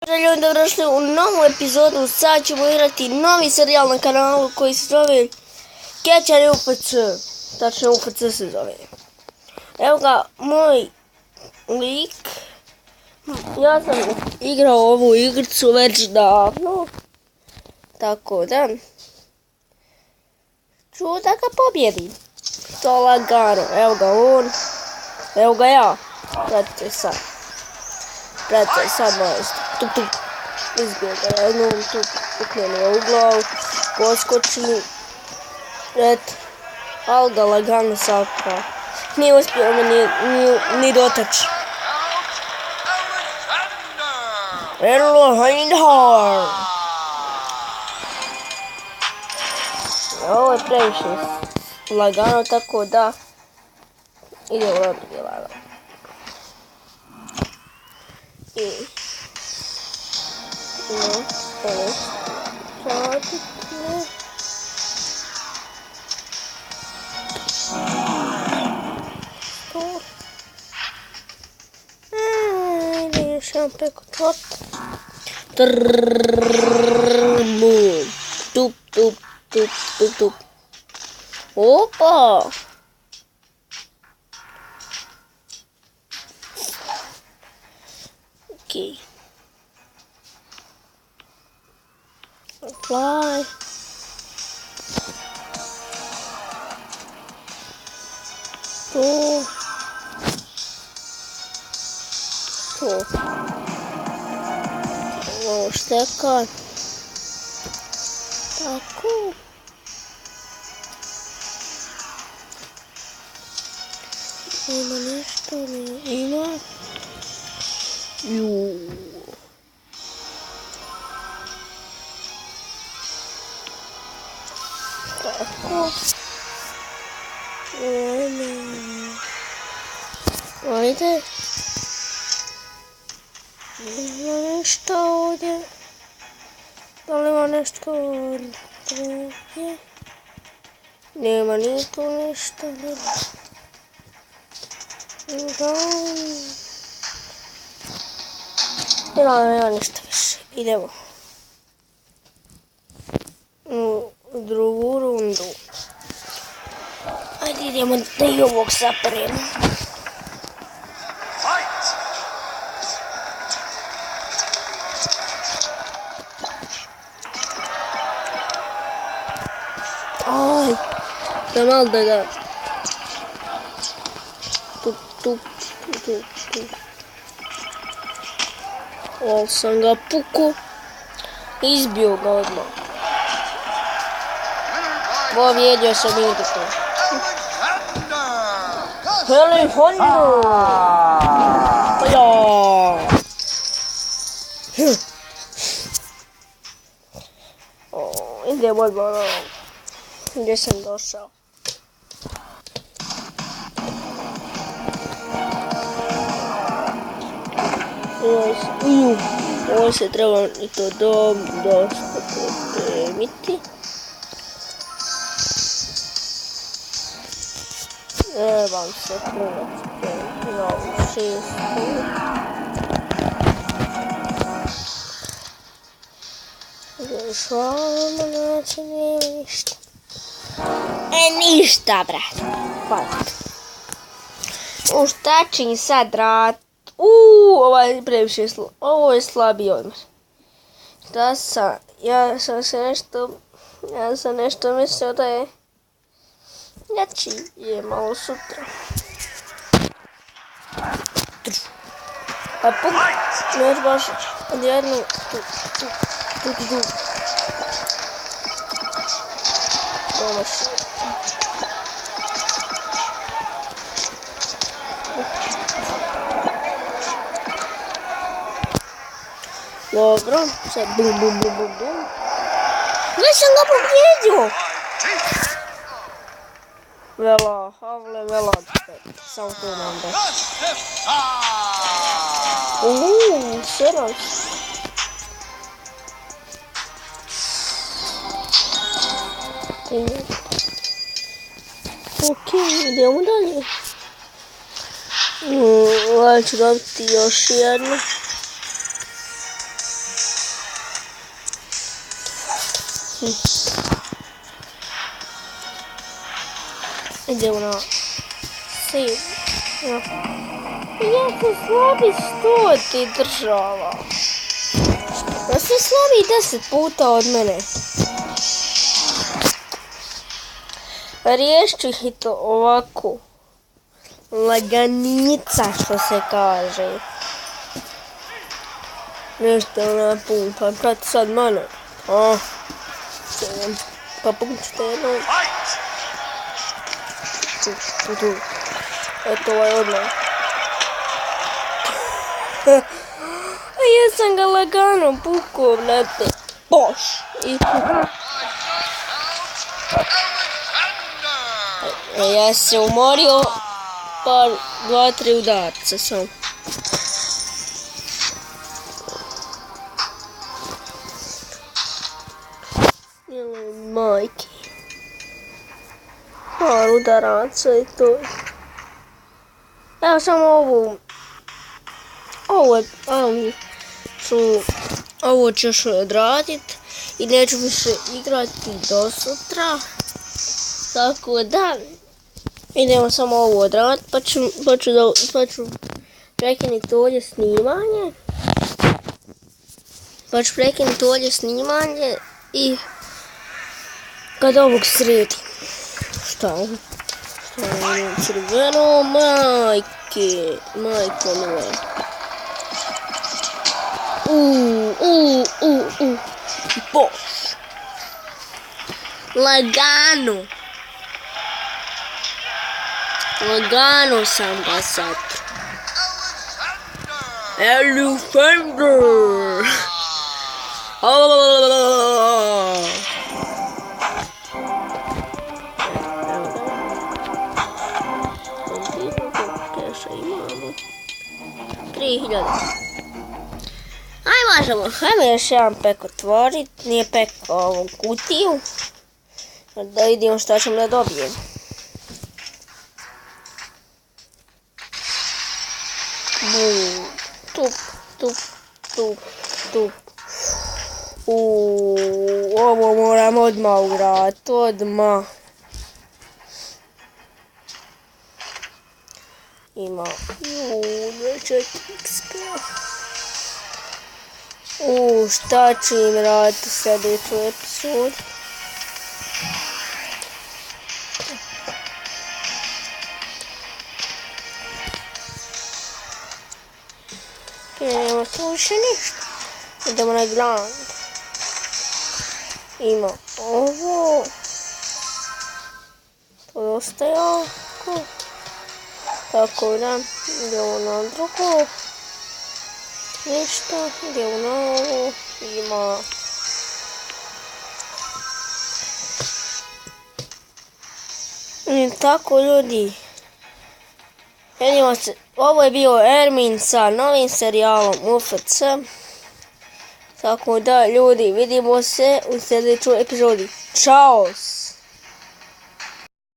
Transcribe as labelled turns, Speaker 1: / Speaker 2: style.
Speaker 1: Ljudi, dobrodošli u novu epizodu. Sad ćemo igrati novi serijal na kanalu koji se zove Catcher UFC. Tačno UFC se zove. Evo ga, moj lik. Ja sam igrao ovu igricu već davno. Tako da ću da ga pobjedim. To lagano. Evo ga on. Evo ga ja. Pratite sad. Pratite sad malo tup tup. Izbije ga jednom tup. Ukrenuo u glavu. Poskoči. Eto. Ali ga lagano sapao. Nije uspio me ni dotaći. Alexander. Ovo je previše lagano, tako da idemo naprijed lagano. Rešavam preko torta. Tup, tup, tup, tup, tup. Opa! Okej. Fly. Tu. Ovo šteka. Tako. Ima nešto, ne ima. Tako. Ajde. Ima nešto ovdje. Da li ima nešto ovdje? Nema ni tu ništa. Nema ništa više. Idemo u drugu rundu. Ajde idemo da i ovog zapremo. Aj, da malo da ga tup, tup, tup, tup. Ovo sam ga puku. Izbio ga odmah. Povrijedio sam igru. Alexander. Idemo odmah na gdje sam došao. Ovo se treba i to dosta pripremiti. Trebam se pripremiti na ovu šestu. Završavamo, znači nema ništa. Ništa, brat. Hvala. Šta čini sad rad? Ovaj previše ovo je slabiji odmor. Ja sam nešto mislio da je jači je malo sutra. A puk, ne baš odjedno tu. Dobro, sad bum. Već sam ga pobjedio! Vela, havle, vela, samo to nam da. Seraš. Okej, idemo dalje. Ovaj ću dobiti još jednu. Idemo na 7. Jako slabi 100 država. Da se slabi 10 puta od mene. Riješću ih i to ovako. Laganica, što se kaže. Nešto ona pumpa, prati sad mene. Pa pućete jedno. Tu. Eto ovaj odmah. A ja sam ga lagano pukao, vrate. Boš! I ja se umorio, pa 2-3 udarca sam. Jele majke. Par udaraca i to. Evo samo ovo ću još odradit i neću više igrati do sutra. Tako da idemo samo ovo odraditi pa ću prekinuti ovdje snimanje. I kad ovog sredim. Šta ovo? Crveno, majko mila. Boš. Lagano sam ga satro. Alexander. Imamo 3000. Ajmo još jedan pek otvoriti. Nije pek ovu kutiju. Da vidimo šta ćemo da dobijem. Tup. Ovo moram odmah ugrati, odmah. Ima 4 XP. Šta ću im raditi u sljedećoj epizodi? Nema tu više ništa. Idemo na grand. Ima ovo. To je dosta jako. Tako da, idemo na drugo. Ništa, idemo na ovo. Ima. I tako ljudi. Vidimo se, ovo je bio Ermin sa novim serijalom UFC. Tako da ljudi, vidimo se u sljedećoj epizodi. Ćao!